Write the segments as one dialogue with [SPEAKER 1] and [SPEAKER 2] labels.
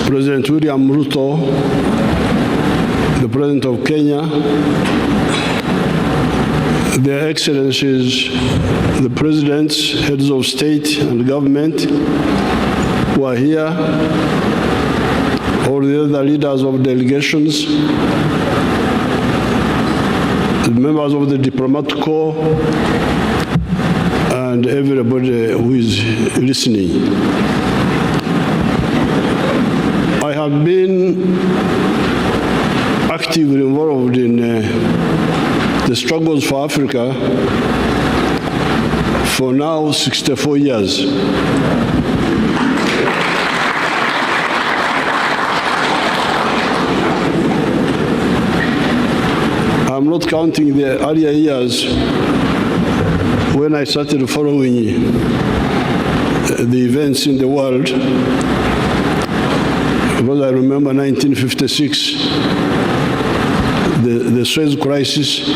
[SPEAKER 1] President William Ruto, the President of Kenya, Their Excellencies, the Presidents, Heads of State and Government who are here, all the other leaders of delegations, the members of the diplomatic corps, and everybody who is listening. I have been actively involved in the struggles for Africa for now 64 years. I'm not counting the earlier years when I started following the events in the world, because I remember 1956, the Suez crisis.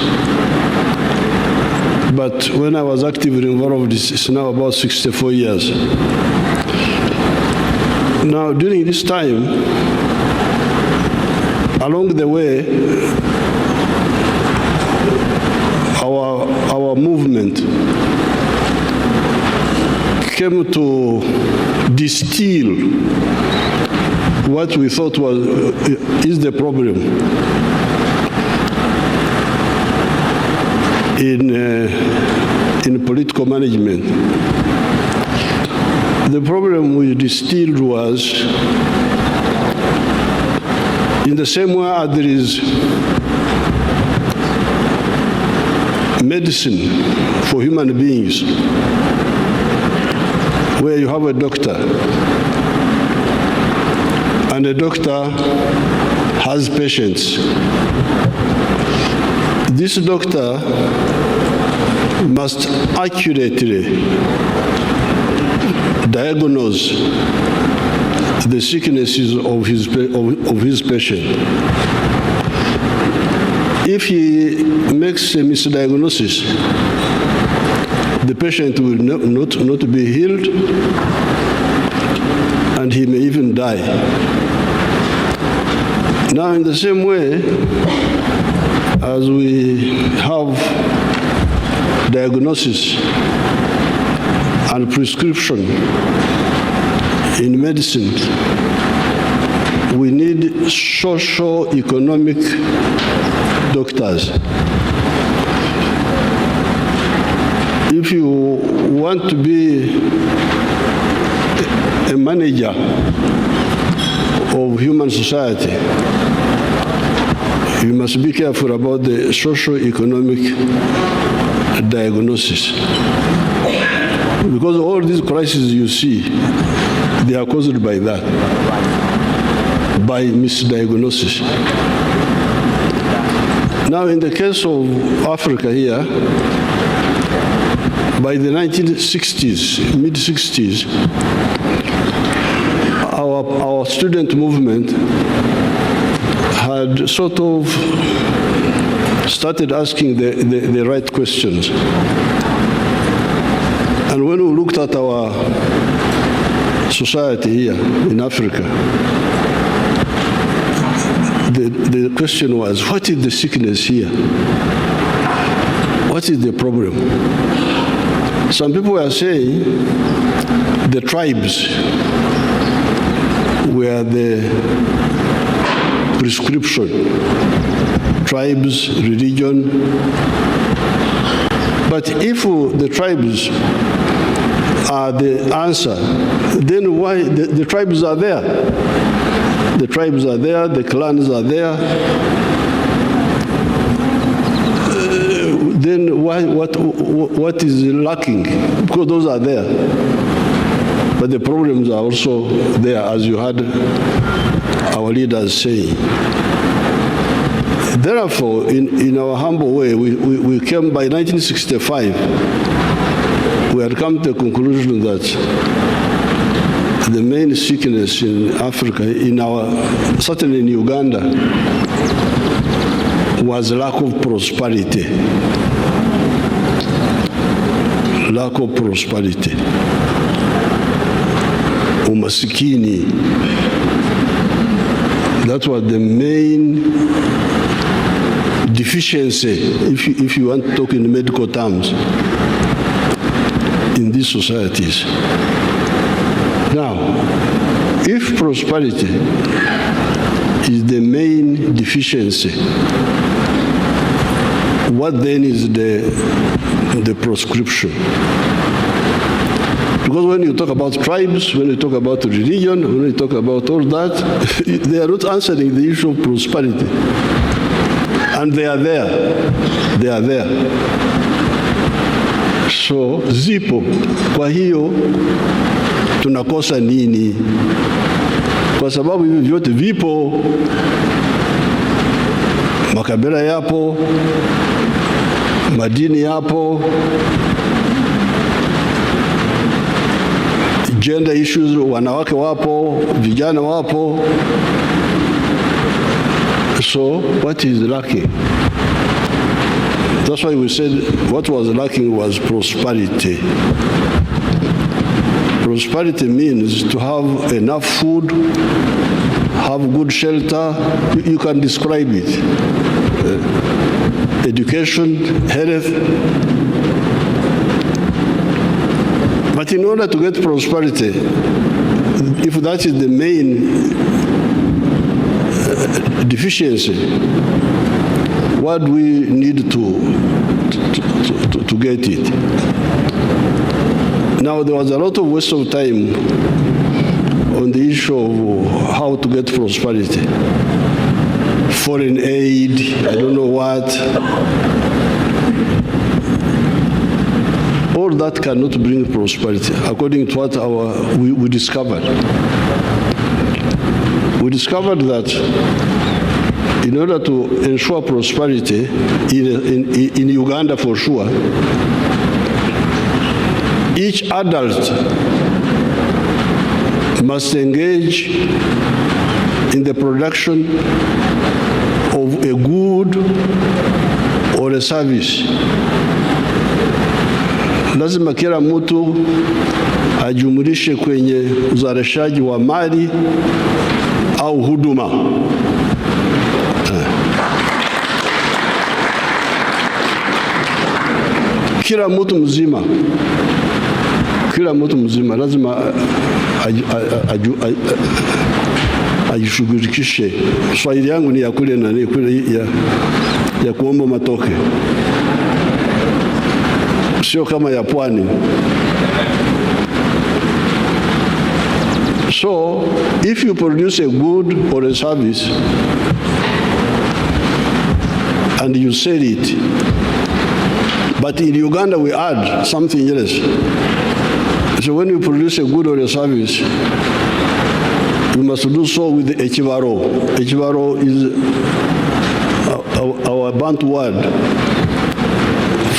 [SPEAKER 1] But when I was actively involved, it's now about 64 years. Now, during this time, along the way, our movement came to distill what we thought is the problem in political management. The problem we distilled was, in the same way as there is medicine for human beings, where you have a doctor, and the doctor has patients. This doctor must accurately diagnose the sicknesses of his patient. If he makes a misdiagnosis, the patient will not be healed, and he may even die. Now, in the same way, as we have diagnosis and prescription in medicine, we need socio-economic doctors. If you want to be a manager of human society, you must be careful about the socio-economic diagnosis. Because all these crises you see, they are caused by that, by misdiagnosis. Now, in the case of Africa here, by the 1960s, mid-60s, our student movement had sort of started asking the right questions. And when we looked at our society here in Africa, the question was, what is the sickness here? What is the problem? Some people were saying the tribes were the prescription. Tribes, religion. But if the tribes are the answer, then why the tribes are there? The tribes are there, the clans are there. Then what is lacking? Because those are there. But the problems are also there, as you had our leaders saying. Therefore, in our humble way, we came by 1965, we had come to the conclusion that the main sickness in Africa, certainly in Uganda, was lack of prosperity. Lack of prosperity. umasikini. That was the main deficiency, if you want to talk in medical terms, in these societies. Now, if prosperity is the main deficiency, what then is the prescription? Because when you talk about tribes, when you talk about religion, when you talk about all that, they are not answering the issue of prosperity. And they are there. They are there. So, zipo. Kwa hiyo, tunakosa nini? Kwa sababu hivi vyote vipo. Makabila yapo, madini yapo, gender issues, wanawake wapo, vijana wapo. So what is lacking? That's why we said what was lacking was prosperity. Prosperity means to have enough food, have good shelter. You can describe it. Education, health. But in order to get prosperity, if that is the main deficiency, what do we need to get it? Now, there was a lot of waste of time on the issue of how to get prosperity. Foreign aid, I don't know what. All that cannot bring prosperity, according to what we discovered. We discovered that in order to ensure prosperity, in Uganda for sure, each adult must engage in the production of a good or a service. Lazima kila mtu ajumulishe kwenye uzalishaji wa mali au huduma. Kila mtu mzima lazima ajishughulikishe. Swahili yangu ni ya kule na ni kule ya kuomba matoke, sio kama ya pwani. So, if you produce a good or a service and you sell it, but in Uganda we add something else. So when you produce a good or a service, you must do so with the echibaro. Echibaro is our Bantu word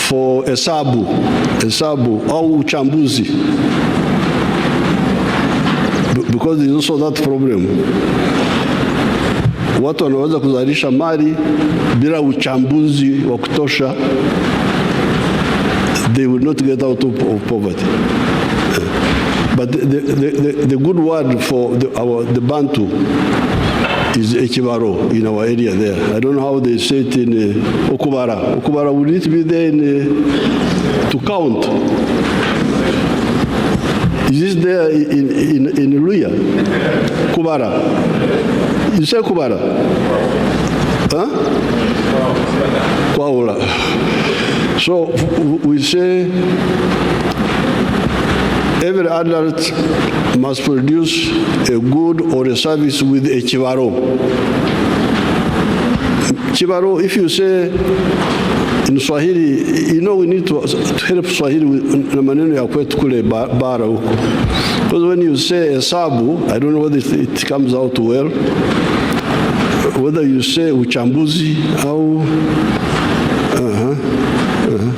[SPEAKER 1] for hesabu au uchambuzi, because there is also that problem. Watu wanaweza kuzalisha mali bila uchambuzi wa kutosha, they will not get out of poverty. But the good word for the Bantu is echibaro in our area there. I don't know how they say it in Okubara. Okubara, will it be there to count? Is this there in Luya? Kubara. You say Kubara? Huh? Kwaula. So we say every adult must produce a good or a service with a chibaro. Chibaro, if you say in Swahili, you know we need to help Swahili with maneno ya kwetu kule bara huko. Because when you say hesabu, I don't know whether it comes out well, whether you say uchambuzi au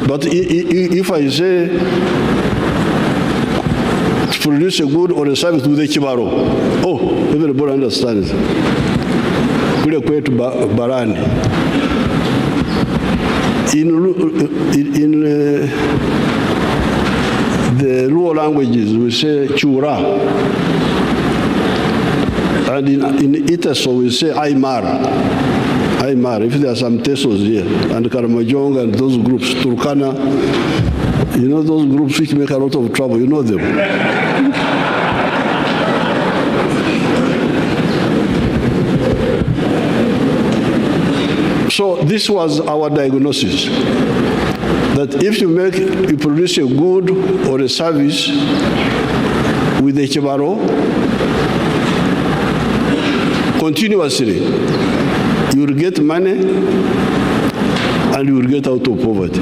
[SPEAKER 1] but if I say to produce a good or a service with a chibaro, oh, everybody understands. Kule kwetu barani. In the Luo languages, we say chura. And in Itaso, we say Aymar. Aymar, if there are some Tesos here, and Karamajong and those groups, Turkana, you know those groups which make a lot of trouble, you know them. So this was our diagnosis, that if you produce a good or a service with the Chebaro continuously, you will get money and you will get out of poverty.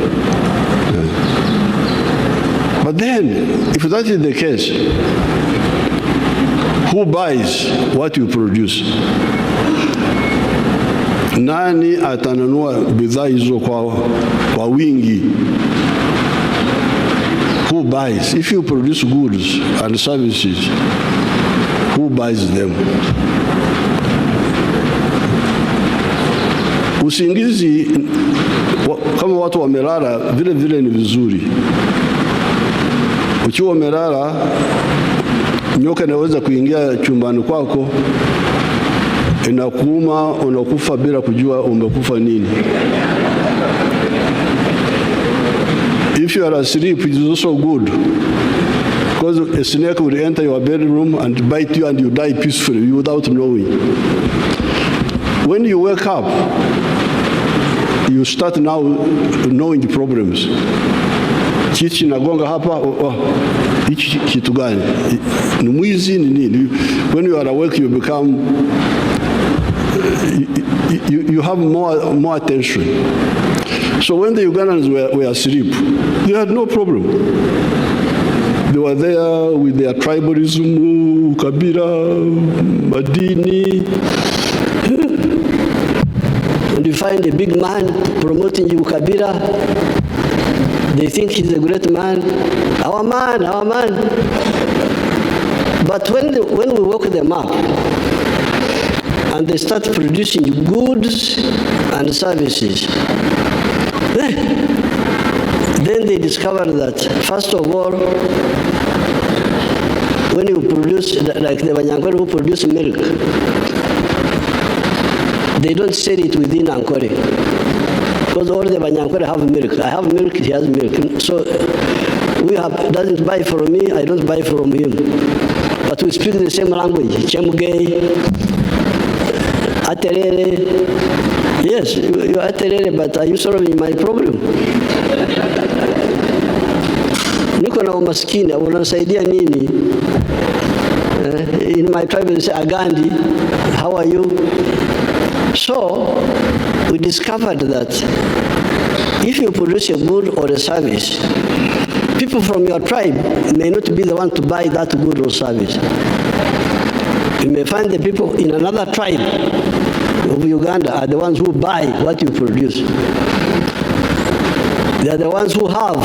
[SPEAKER 1] But then, if that is the case, who buys what you produce? Nani atanunua bidhaa hizo kwa wingi? Who buys? If you produce goods and services, who buys them? Usingizi kama watu wamelala vile vile ni vizuri. Ukiwa umelala, nyoka inaweza kuingia chumbani kwako, inakuuma, unakufa bila kujua umekufa nini. If you are asleep, it is also good, because a snake will enter your bedroom and bite you and you die peacefully without knowing. When you wake up, you start now knowing the problems. Chichi nagonga hapa, hichi kitu gani? Ni mwizi ni nini? When you are awake, you become, you have more attention. So when the Ugandans were asleep, they had no problem. They were there with their tribalism, Kabila, Madini. And you find a big man promoting Kabila. They think he's a great man. Our man, our man. But when we woke them up and they start producing goods and services, then they discover that, first of all, when you produce, like the Banyankore who produce milk, they don't sell it within Ankore. Because all the Banyankore have milk. I have milk, he has milk. So doesn't buy from me, I don't buy from him. But we speak the same language. Chemugei, Aterere. Yes, you are Aterere, but are you solving my problem? Niko na umaskini, unasaidia nini? In my tribe they say, Agandi, how are you? So, we discovered that if you produce a good or a service, people from your tribe may not be the one to buy that good or service. You may find the people in another tribe of Uganda are the ones who buy what you produce. They are the ones who have,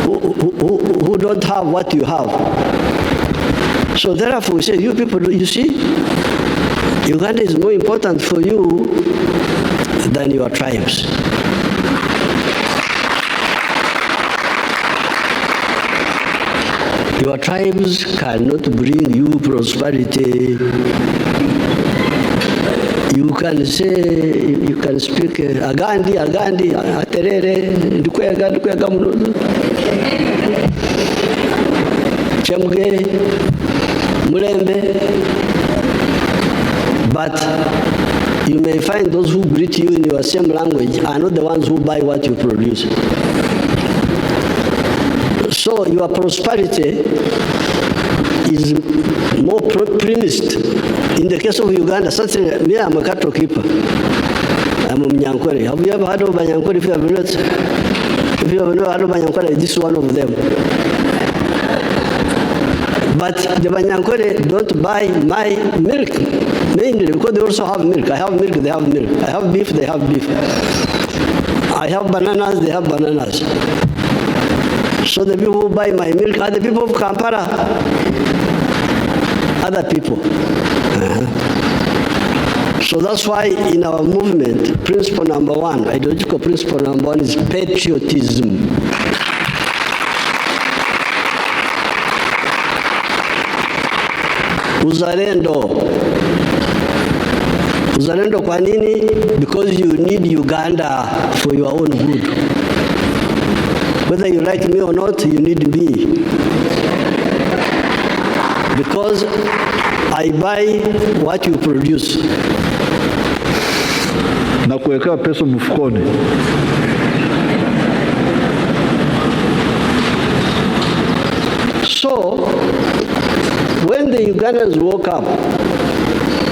[SPEAKER 1] who don't have what you have. So therefore we say, you people, you see, Uganda is more important for you than your tribes. Your tribes cannot bring you prosperity. You can say, you can speak Agandi, Aterere, Ndukwega Munozo, Chemuge, Murembe. But you may find those who greet you in your same language are not the ones who buy what you produce. So your prosperity is more premised. In the case of Uganda, certainly, me, I'm a cattle keeper. I'm a Mnyankore. Have you ever heard of Banyankore? If you have not heard of Banyankore, this is one of them. But the Banyankore don't buy my milk, mainly because they also have milk. I have milk, they have milk. I have beef, they have beef. I have bananas, they have bananas. So the people who buy my milk are the people of Kampala, other people. So that's why in our movement, principle number one, ideological principle number one is patriotism.
[SPEAKER 2] Uzalendo. Uzalendo kwa nini? Because you need Uganda for your own good. Whether you like me or not, you need me. Because I buy what you produce.
[SPEAKER 1] Na kuweka pesa mfukoni.
[SPEAKER 2] So, when the Ugandans woke up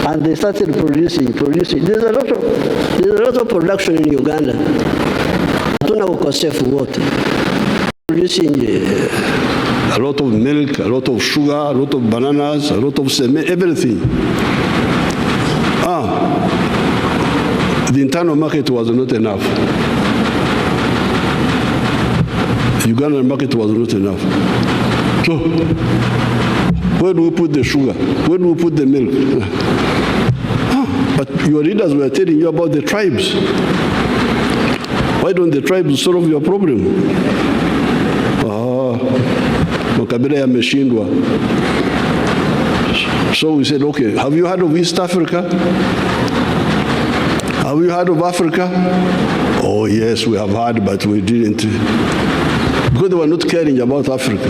[SPEAKER 2] and they started producing, there's a lot of production in Uganda. Hatuna ukosefu wote. Producing
[SPEAKER 1] a lot of milk, a lot of sugar, a lot of bananas, a lot of cement, everything. The internal market was not enough. The Ugandan market was not enough. So, where do we put the sugar? Where do we put the milk? But your leaders were telling you about the tribes. Why don't the tribes solve your problem? Makabila yameshindwa. So we said, okay, have you heard of East Africa? Have you heard of Africa? Oh yes, we have heard, but we didn't. Because they were not caring about Africa.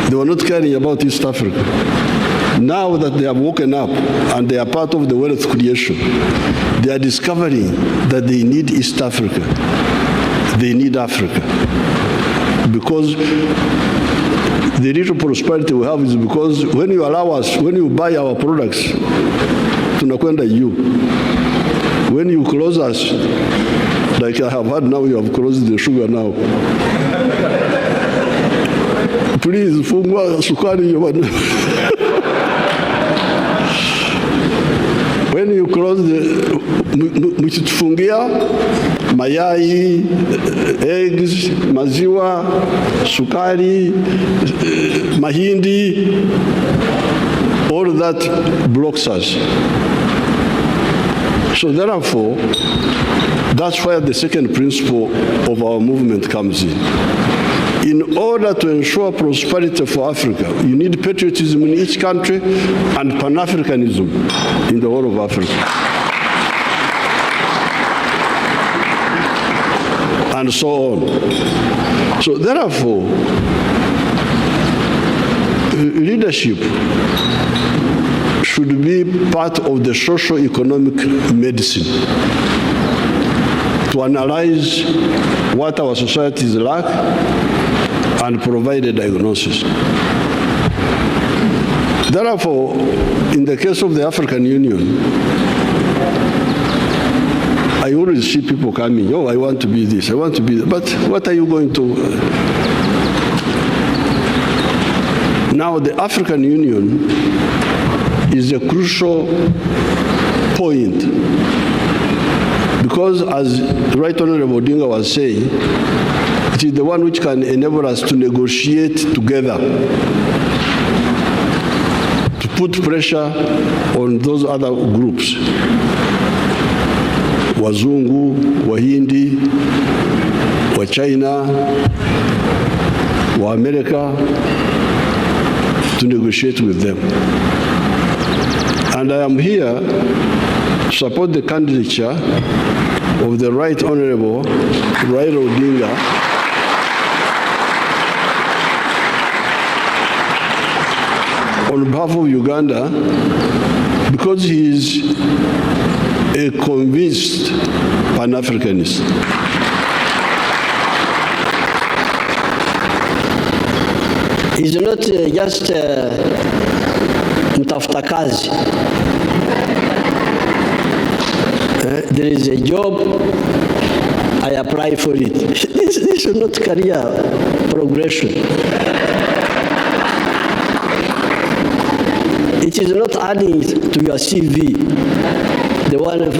[SPEAKER 1] They were not caring about East Africa. Now that they have woken up and they are part of the wealth creation, they are discovering that they need East Africa. They need Africa. Because the little prosperity we have is because when you allow us, when you buy our products, tunakwenda you. When you close us, like I have heard now, you have closed the sugar now. Please, fungua sukari. When you close the, mchitufungia mayai, eggs, maziwa, sukari, mahindi, all that blocks us. So therefore, that's where the second principle of our movement comes in. In order to ensure prosperity for Africa, you need patriotism in each country and Pan-Africanism in the whole of Africa. And so on. So therefore, leadership should be part of the socio-economic medicine to analyze what our societies lack and provide a diagnosis. Therefore, in the case of the African Union, I always see people coming, oh, I want to be this, I want to be that. But what are you going to? Now, the African Union is a crucial point because, as Right Honorable Odinga was saying, it is the one which can enable us to negotiate together, to put pressure on those other groups. Wazungu, Wahindi, wa China, wa America, to negotiate with them. And I am here to support the candidature of the Right Honorable Raila Odinga on behalf of Uganda because he is a convinced Pan-Africanist.
[SPEAKER 2] He's not just mtafuta kazi. There is a job, I apply for it. This is not career progression. It is not adding to your CV. The one,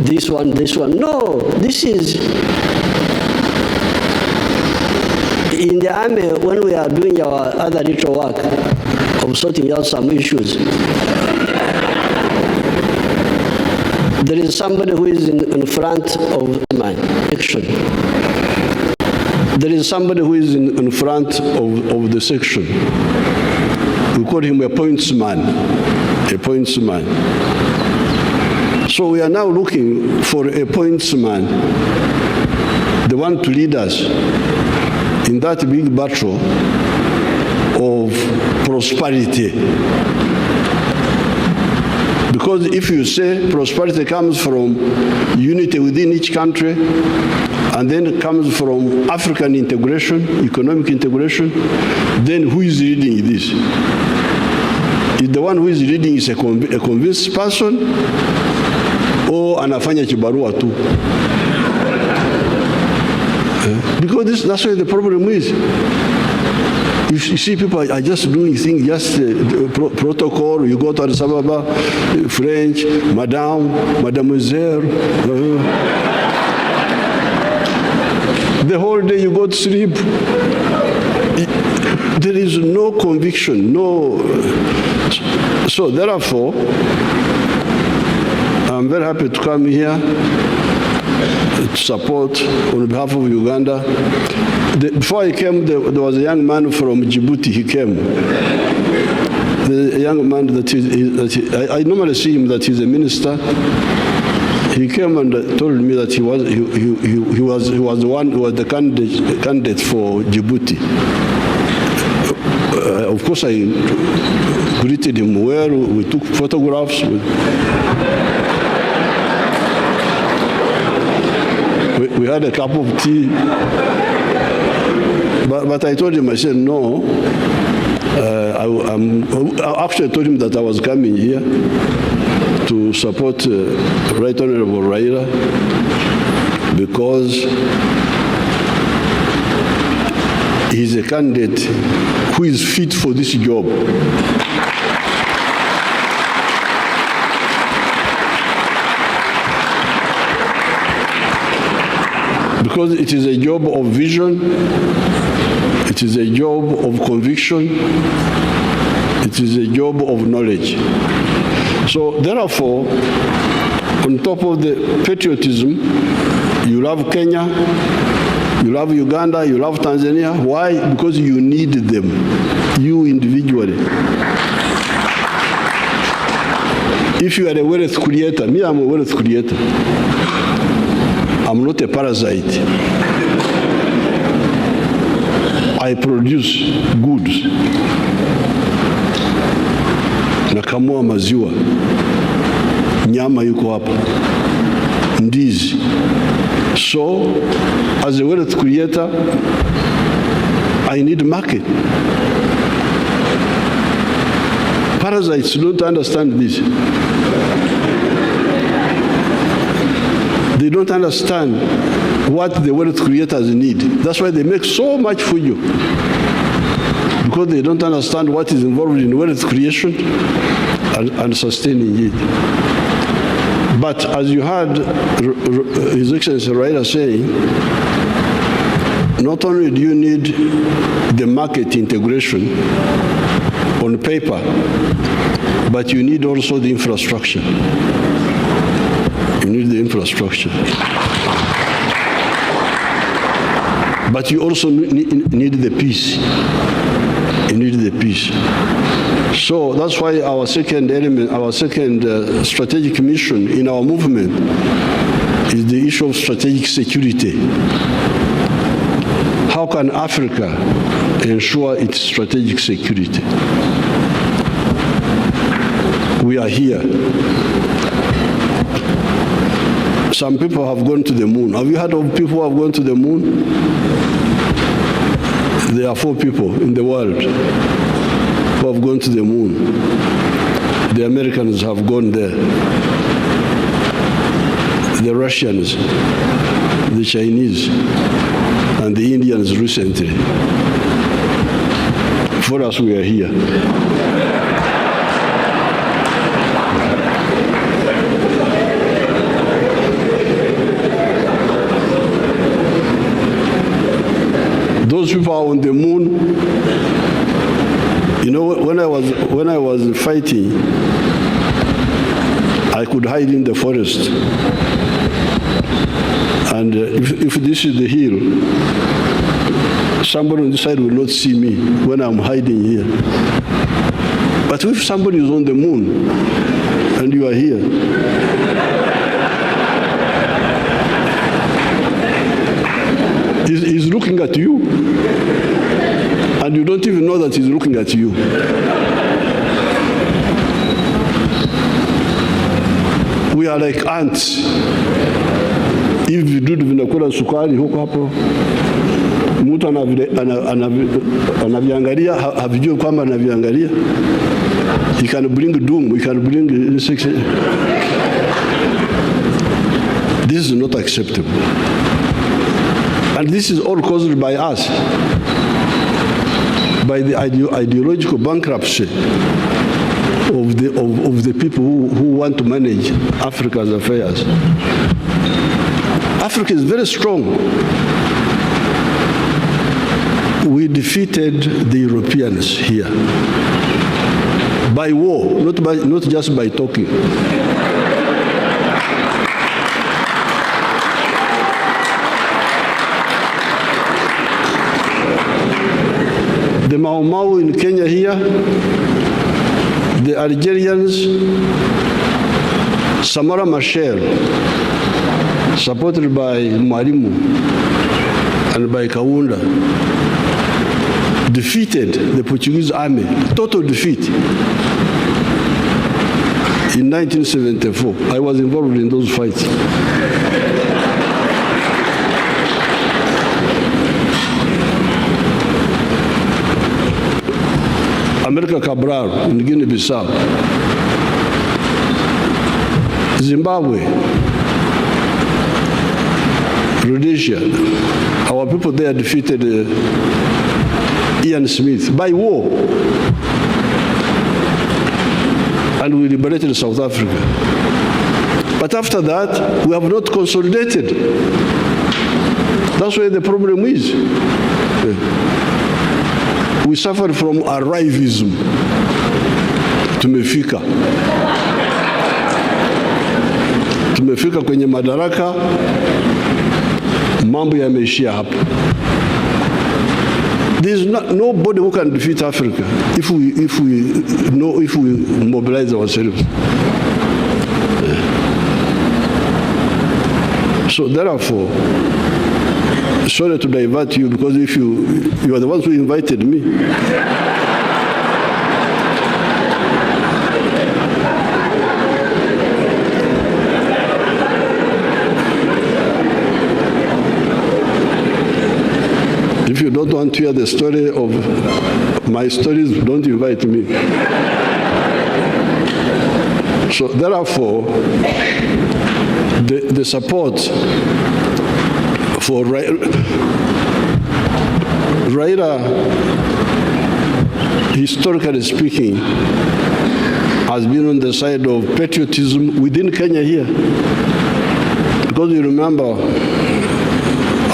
[SPEAKER 2] this one, this one. No, this is in the army when we are doing our other little work of sorting out some issues. There is somebody who is in front of my section. There is somebody who is in front of the section.
[SPEAKER 1] We call him a pointsman, a pointsman. So we are now looking for a pointsman, the one to lead us in that big battle of prosperity. Because if you say prosperity comes from unity within each country, and then it comes from African integration, economic integration, then who is leading this? Is the one who is leading is a convinced person, or anafanya kibarua tu? Because that's where the problem is. You see, people are just doing things, just protocol. You go to Addis Ababa, French, madame, mademoiselle. The whole day you go to sleep. There is no conviction, no. So therefore, I'm very happy to come here to support on behalf of Uganda. Before I came, there was a young man from Djibouti. He came. The young man I normally see him that he's a minister. He came and told me that he was the one who was the candidate for Djibouti. Of course, I greeted him well. We took photographs. We had a cup of tea. But I told him, I said, no. I actually told him that I was coming here to support Right Honorable Raila because he's a candidate who is fit for this job. Because it is a job of vision, it is a job of conviction, it is a job of knowledge. So therefore, on top of the patriotism, you love Kenya, you love Uganda, you love Tanzania. Why? Because you need them, you individually. If you are a wealth creator, me, I'm a wealth creator. I'm not a parasite. I produce goods. Nakamua maziwa. Nyama yuko hapa. Ndizi. So, as a wealth creator, I need market. Parasites don't understand this. They don't understand what the wealth creators need. That's why they make so much for you. Because they don't understand what is involved in wealth creation and sustaining it. But as you heard His Excellency Raila saying, not only do you need the market integration on paper, but you need also the infrastructure. You need the infrastructure. But you also need the peace. You need the peace. So that's why our second element, our second strategic mission in our movement is the issue of strategic security. How can Africa ensure its strategic security? We are here. Some people have gone to the moon. Have you heard of people who have gone to the moon? There are 4 people in the world who have gone to the moon. The Americans have gone there. The Russians, the Chinese, and the Indians recently. For us, we are here. Those people are on the moon. You know, when I was fighting, I could hide in the forest. And if this is the hill, somebody on this side will not see me when I'm hiding here. But if somebody is on the moon and you are here, he's looking at you, and you don't even know that he's looking at you. We are like ants. Hivi vidudu vinakula sukari huko hapo, mtu anaviangalia, havijui kwamba anaviangalia. He can bring doom, he can bring insects. This is not acceptable. And this is all caused by us, by the ideological bankruptcy of the people who want to manage Africa's affairs. Africa is very strong. We defeated the Europeans here by war, not just by talking. The Mau Mau in Kenya here, the Algerians, Samora Machel, supported by Mwalimu and by Kaunda, defeated the Portuguese army, total defeat. In 1974, I was involved in those fights. America Cabral in Guinea-Bissau, Zimbabwe, Rhodesia. Our people there defeated Ian Smith by war, and we liberated South Africa. But after that, we have not consolidated. That's where the problem is. We suffer from arrivism. Tumefika kwenye madaraka, mambo yameishia hapo. There is nobody who can defeat Africa if we mobilize ourselves. So therefore, sorry to divert you, because if you are the ones who invited me. If you don't want to hear the story of my stories, don't invite me. So therefore, the support for Raila, historically speaking, has been on the side of patriotism within Kenya here. Because you remember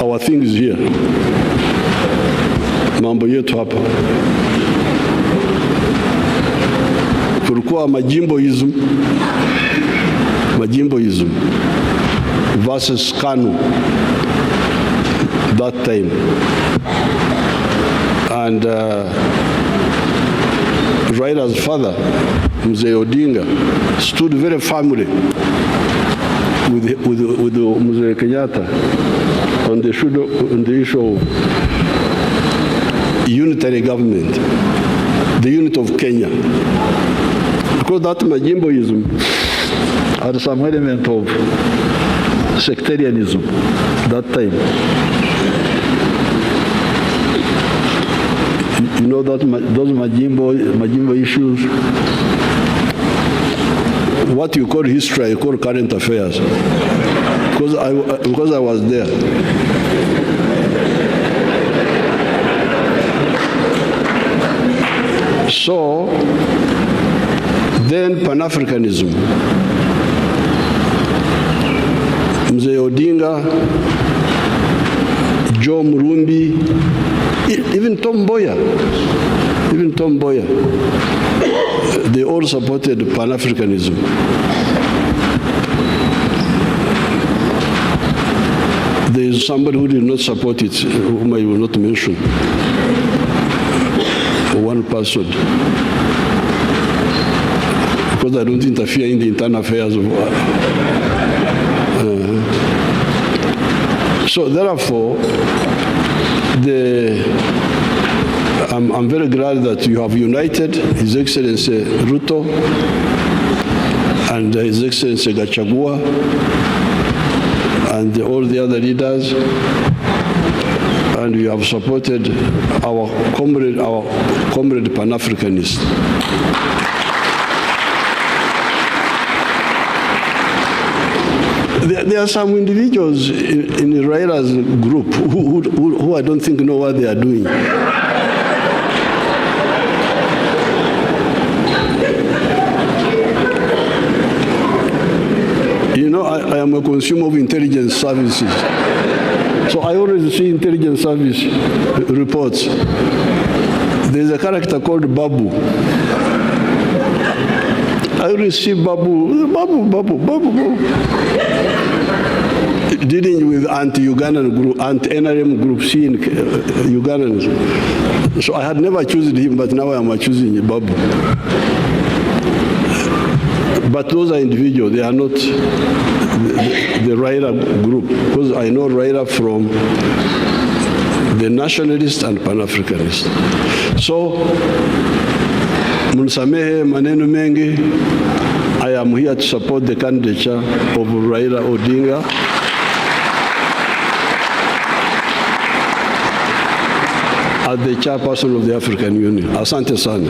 [SPEAKER 1] our things here. Mambo yetu hapa. Kulikuwa majimboism versus KANU that time. And Raila's father, Museveni Odinga, stood very firmly with Museveni Kenyatta on the issue of unitary government, the unit of Kenya. Because that majimboism had some element of sectarianism that time. You know that those majimbo issues, what you call history, I call current affairs, because I was there. So then Pan-Africanism, Mzee Odinga, Joe Murumbi, even Tom Mboya, they all supported Pan-Africanism. There is somebody who did not support it, whom I will not mention. One person. because I don't interfere in the internal affairs of. So therefore, I'm very glad that you have united His Excellency Ruto and His Excellency Gachagua and all the other leaders, and you have supported our comrade Pan-Africanist. There are some individuals in Raila's group who I don't think know what they are doing. You know, I am a consumer of intelligence services. So I always see intelligence service reports. There's a character called Babu. I always see Babu. Dealing with anti-Ugandan group, anti-NRM group, seeing Ugandans. So I had never chosen him, but now I am choosing Babu. But those are individuals, they are not the Raila group, because I know Raila from the nationalist and Pan-Africanist. So, Munsamehe maneno mengi, I am here to support the candidature of Raila Odinga. As the chairperson of the African Union. Asante sana.